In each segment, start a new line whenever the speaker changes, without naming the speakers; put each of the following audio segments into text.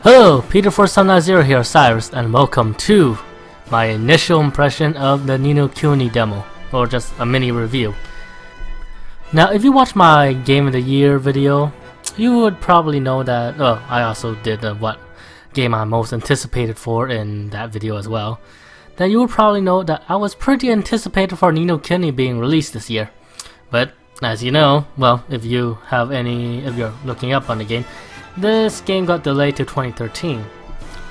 Hello, Peter4790 here, Cyrus, and welcome to my initial impression of the Ninokuni demo, or just a mini review. Now, if you watch my Game of the Year video, you would probably know that, I also did what game I'm most anticipated for in that video as well. Then you would probably know that I was pretty anticipated for Ninokuni being released this year. But, as you know, well, if you're looking up on the game, this game got delayed to 2013.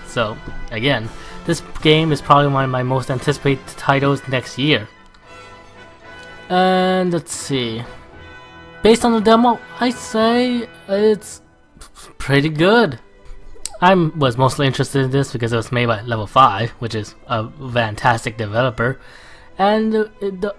So, again, this game is probably one of my most anticipated titles next year. And let's see. Based on the demo, I say it's pretty good. I was mostly interested in this because it was made by Level 5, which is a fantastic developer. And the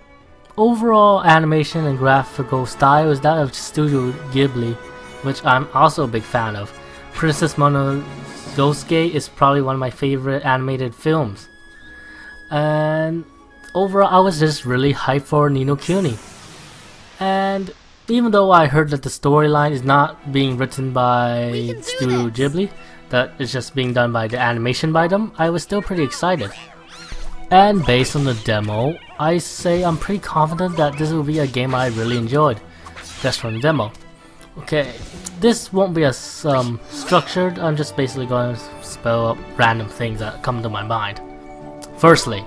overall animation and graphical style is that of Studio Ghibli, which I'm also a big fan of. Princess Mononoke is probably one of my favorite animated films. And overall, I was just really hyped for Ninokuni. And even though I heard that the storyline is not being written by Studio Ghibli, that it's just being done by the animation by them, I was still pretty excited. And based on the demo, I say I'm pretty confident that this will be a game I really enjoyed, just from the demo. Okay, this won't be as structured. I'm just basically going to spell up random things that come to my mind. Firstly,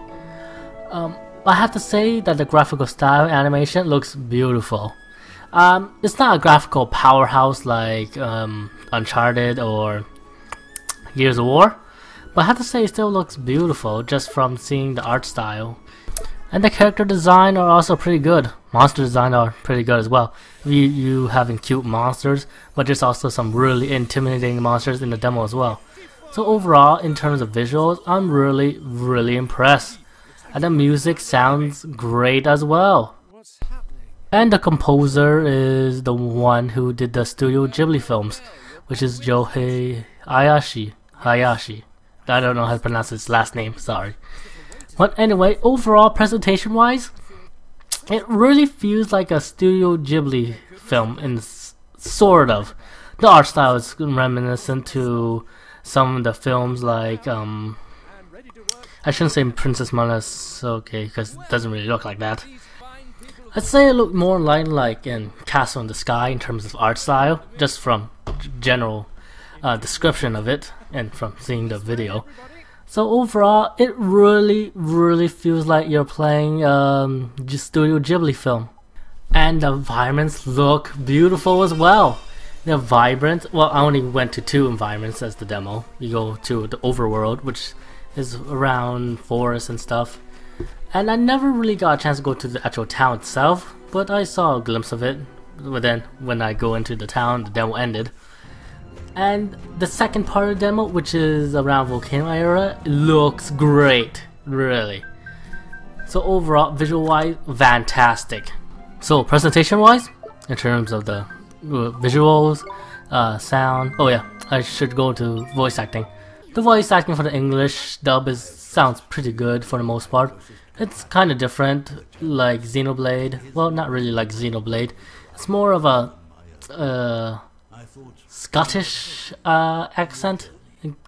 I have to say that the graphical style animation looks beautiful. It's not a graphical powerhouse like Uncharted or Gears of War, but I have to say it still looks beautiful just from seeing the art style. And the character design are also pretty good. Monster design are pretty good as well. You having cute monsters, but there's also some really intimidating monsters in the demo as well. So overall, in terms of visuals, I'm really impressed. And the music sounds great as well. And the composer is the one who did the Studio Ghibli films, which is Joe Hayashi. I don't know how to pronounce his last name, sorry. But anyway, overall presentation wise, it really feels like a Studio Ghibli film in sort of. The art style is reminiscent to some of the films like I shouldn't say Princess Mononoke because it doesn't really look like that. I'd say it looked more like in Castle in the Sky in terms of art style, just from general description of it and from seeing the video. So overall, it really feels like you're playing just Studio Ghibli film. And the environments look beautiful as well. They're vibrant. Well, I only went to 2 environments as the demo. You go to the overworld, which is around forests and stuff. And I never really got a chance to go to the actual town itself, but I saw a glimpse of it. But then, when I go into the town, the demo ended. And the second part of the demo, which is around Volcano area, looks great, really. So overall, visual-wise, fantastic. So presentation-wise, in terms of the visuals, sound. Oh yeah, I should go to voice acting. The voice acting for the English dub sounds pretty good for the most part. It's kind of different, like Xenoblade. Well, not really like Xenoblade. It's more of a Scottish accent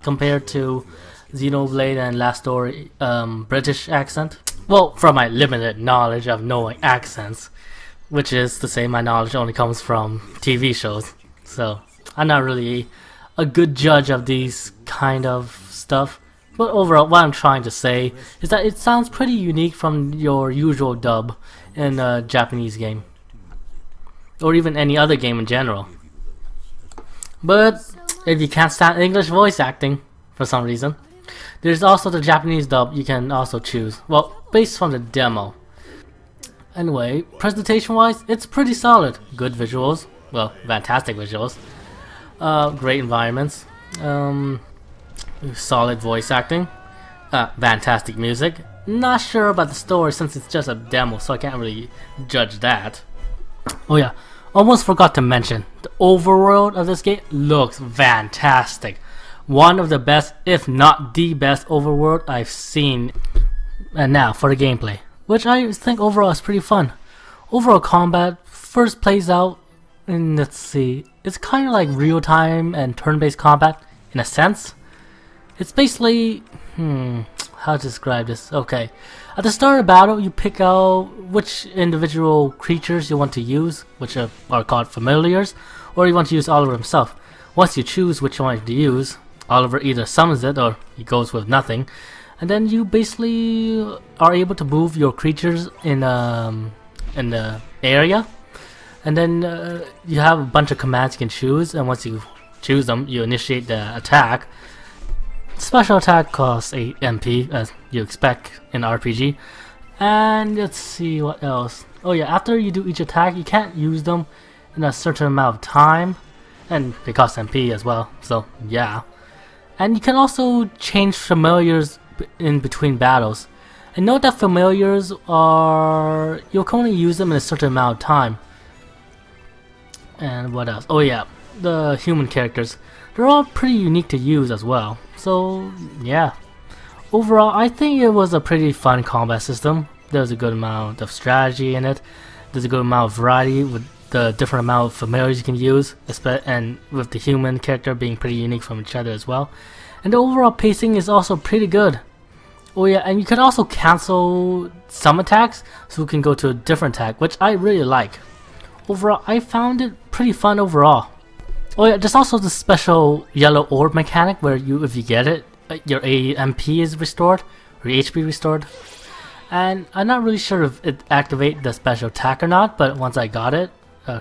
compared to Xenoblade and Last Story British accent. Well, from my limited knowledge of knowing accents, which is to say my knowledge only comes from TV shows, so I'm not really a good judge of these kind of stuff. But overall, what I'm trying to say is that it sounds pretty unique from your usual dub in a Japanese game, or even any other game in general. But if you can't stand English voice acting for some reason, there's also the Japanese dub you can also choose. Well, based on the demo. Anyway, presentation wise, it's pretty solid. Good visuals, well, fantastic visuals. Great environments. Solid voice acting. Fantastic music. Not sure about the story since it's just a demo, so I can't really judge that. Oh yeah. Almost forgot to mention, the overworld of this game looks fantastic. One of the best, if not the best overworld I've seen. And now for the gameplay, which I think overall is pretty fun. Overall combat first plays out in, let's see, it's kind of like real-time and turn-based combat in a sense. It's basically, how to describe this? Okay, at the start of the battle, you pick out which individual creatures you want to use, which are called familiars, or you want to use Oliver himself. Once you choose which one to use, Oliver either summons it or he goes with nothing, and then you basically are able to move your creatures in the area, and then you have a bunch of commands you can choose, and once you choose them, you initiate the attack. Special attack costs 8 MP, as you expect in RPG. And let's see what else. Oh yeah, after you do each attack, you can't use them in a certain amount of time, and they cost MP as well, so yeah. And you can also change familiars in between battles. And note that familiars are, you can only use them in a certain amount of time. And what else? Oh yeah, the human characters. They're all pretty unique to use as well. So yeah, overall I think it was a pretty fun combat system. There's a good amount of strategy in it. There's a good amount of variety with the different amount of familiars you can use, and with the human character being pretty unique from each other as well. And the overall pacing is also pretty good. Oh yeah, and you can also cancel some attacks so you can go to a different attack, which I really like. Overall, I found it pretty fun overall. Oh yeah, there's also the special yellow orb mechanic where if you get it, your MP is restored, or your HP restored. And I'm not really sure if it activates the special attack or not, but once I got it,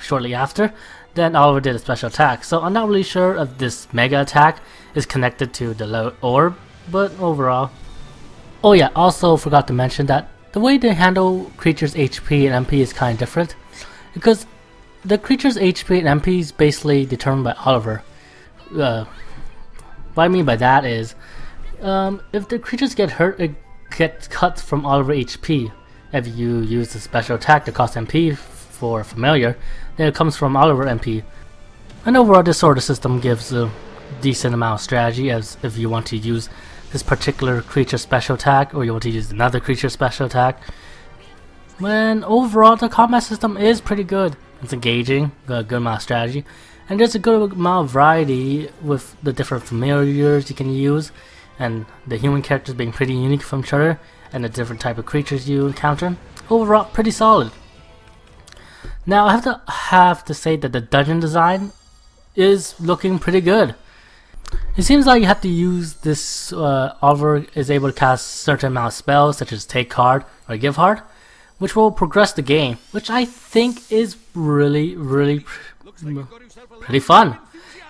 shortly after, then Oliver did a special attack. So I'm not really sure if this mega attack is connected to the yellow orb, but overall. Oh yeah, also forgot to mention that the way they handle creatures' HP and MP is kind of different, because the creature's HP and MP is basically determined by Oliver. What I mean by that is, if the creatures get hurt, it gets cut from Oliver HP. If you use a special attack that costs MP for familiar, then it comes from Oliver MP. And overall, this sort of system gives a decent amount of strategy, as if you want to use this particular creature special attack, or you want to use another creature special attack. When overall, the combat system is pretty good. It's engaging, got a good amount of strategy, and there's a good amount of variety with the different familiars you can use, and the human characters being pretty unique from each other, and the different type of creatures you encounter. Overall, pretty solid. Now I have to say that the dungeon design is looking pretty good. It seems like you have to use this, Oliver is able to cast certain amount of spells such as take card or give heart, which will progress the game, which I think is really pretty fun.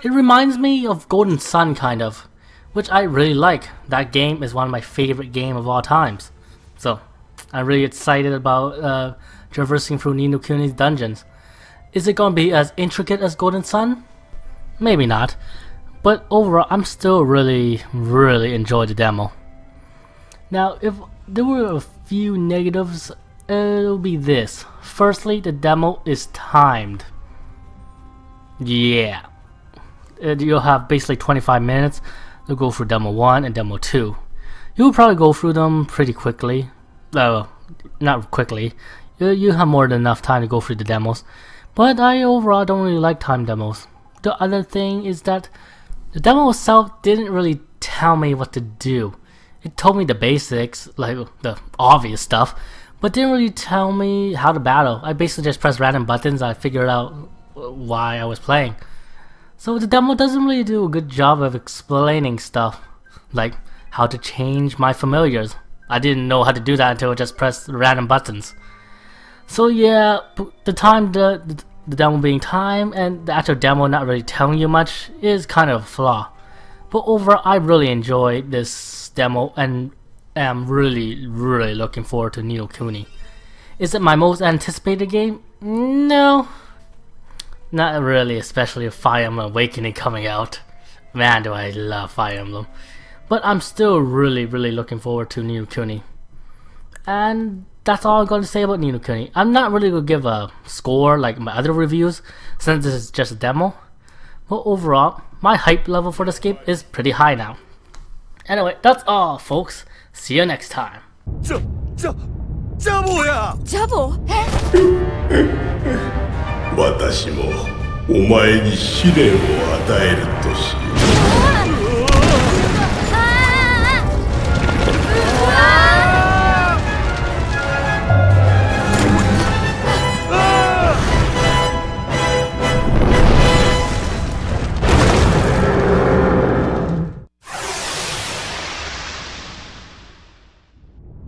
It reminds me of Golden Sun kind of, which I really like. That game is one of my favorite games of all times. So I'm really excited about traversing through Ninokuni's dungeons. Is it going to be as intricate as Golden Sun? Maybe not. But overall, I'm still really enjoy the demo. Now, if there were a few negatives, it'll be this. Firstly, the demo is timed. Yeah. You'll have basically 25 minutes to go through demo 1 and demo 2. You'll probably go through them pretty quickly. Not quickly. You have more than enough time to go through the demos. But I overall don't really like timed demos. The other thing is that the demo itself didn't really tell me what to do. It told me the basics, like the obvious stuff, but didn't really tell me how to battle. I basically just pressed random buttons. I figured out why I was playing. So the demo doesn't really do a good job of explaining stuff, like how to change my familiars. I didn't know how to do that until I just pressed random buttons. So yeah, the demo being timed and the actual demo not really telling you much is kind of a flaw. But overall, I really enjoyed this demo and am really looking forward to Ninokuni. Is it my most anticipated game? No. Not really, especially with Fire Emblem Awakening coming out. Man, do I love Fire Emblem. But I'm still really looking forward to Ninokuni. And that's all I'm going to say about Ninokuni. I'm not really going to give a score like my other reviews, since this is just a demo. But overall, my hype level for this game is pretty high now. Anyway, that's all, folks. See you next time.
Jabo?
私もお前に試練を与えるとしよう。